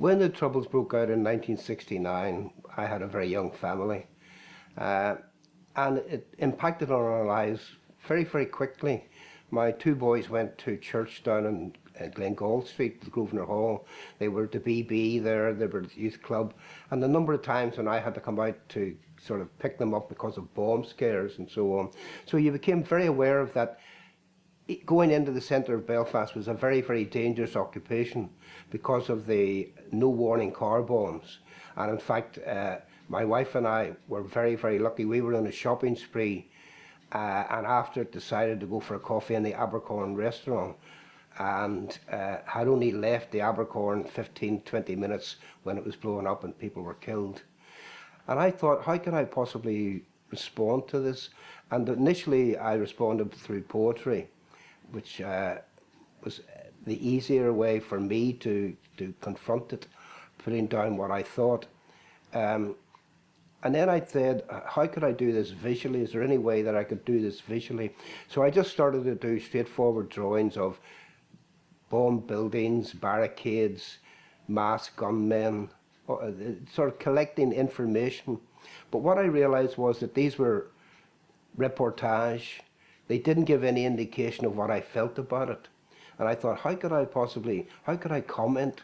When the Troubles broke out in 1969, I had a very young family, uh, and it impacted on our lives very, very quickly. My two boys went to church down in Glengall Street, the Grosvenor Hall. They were at the BB there, they were at the youth club, and the number of times when I had to come out to sort of pick them up because of bomb scares and so on. So you became very aware of that. Going into the centre of Belfast was a very, very dangerous occupation because of the no warning car bombs. And in fact, my wife and I were very, very lucky. We were on a shopping spree, and after it decided to go for a coffee in the Abercorn restaurant, and had only left the Abercorn 15-20 minutes when it was blowing up and people were killed. And I thought, how can I possibly respond to this? And initially I responded through poetry, which was the easier way for me to confront it, putting down what I thought. And then I said, how could I do this visually? Is there any way that I could do this visually? So I just started to do straightforward drawings of bombed buildings, barricades, masked gunmen, sort of collecting information. But what I realized was that these were reportage. They didn't give any indication of what I felt about it. And I thought, how could I comment?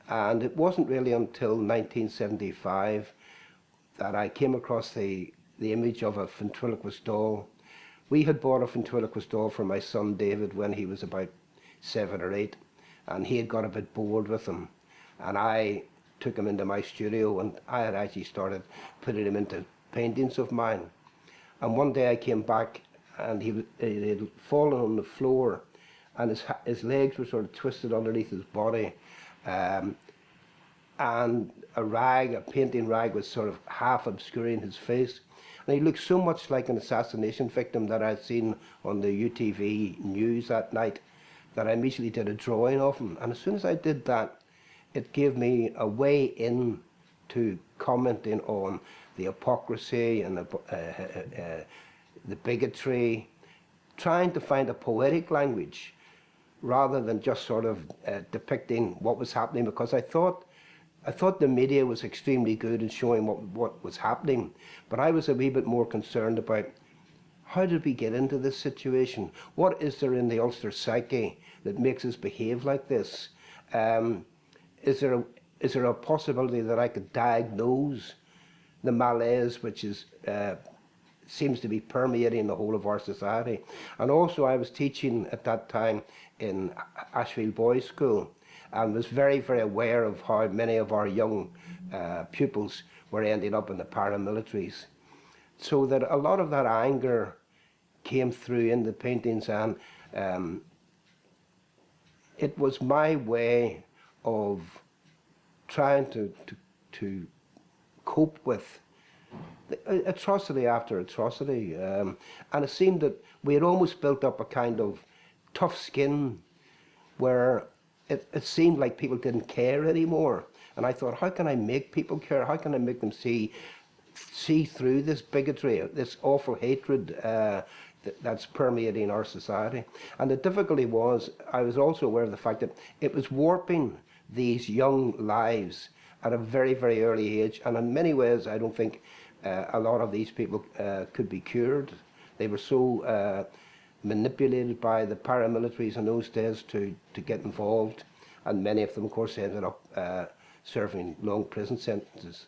And it wasn't really until 1975 that I came across the image of a ventriloquist doll. We had bought a ventriloquist doll for my son David when he was about 7 or 8, and he had got a bit bored with him. And I took him into my studio, and I had actually started putting him into paintings of mine. And one day I came back, and he had fallen on the floor, and his legs were sort of twisted underneath his body, and a painting rag was sort of half obscuring his face. And he looked so much like an assassination victim that I'd seen on the UTV news that night that I immediately did a drawing of him. And as soon as I did that, it gave me a way in to commenting on the hypocrisy and the bigotry, trying to find a poetic language rather than just sort of depicting what was happening, because I thought the media was extremely good in showing what was happening, but I was a wee bit more concerned about how did we get into this situation? What is there in the Ulster psyche that makes us behave like this? Is there a possibility that I could diagnose the malaise which seems to be permeating the whole of our society? And also I was teaching at that time in Ashfield Boys School, and was very, very aware of how many of our young pupils were ending up in the paramilitaries. So that a lot of that anger came through in the paintings, and it was my way of trying to cope with atrocity after atrocity. And it seemed that we had almost built up a kind of tough skin where it seemed like people didn't care anymore. And I thought, how can I make people care? How can I make them see through this bigotry, this awful hatred that's permeating our society? And the difficulty was, I was also aware of the fact that it was warping these young lives at a very, very early age. And in many ways, I don't think a lot of these people could be cured. They were so manipulated by the paramilitaries in those days to get involved, and many of them, of course, ended up serving long prison sentences.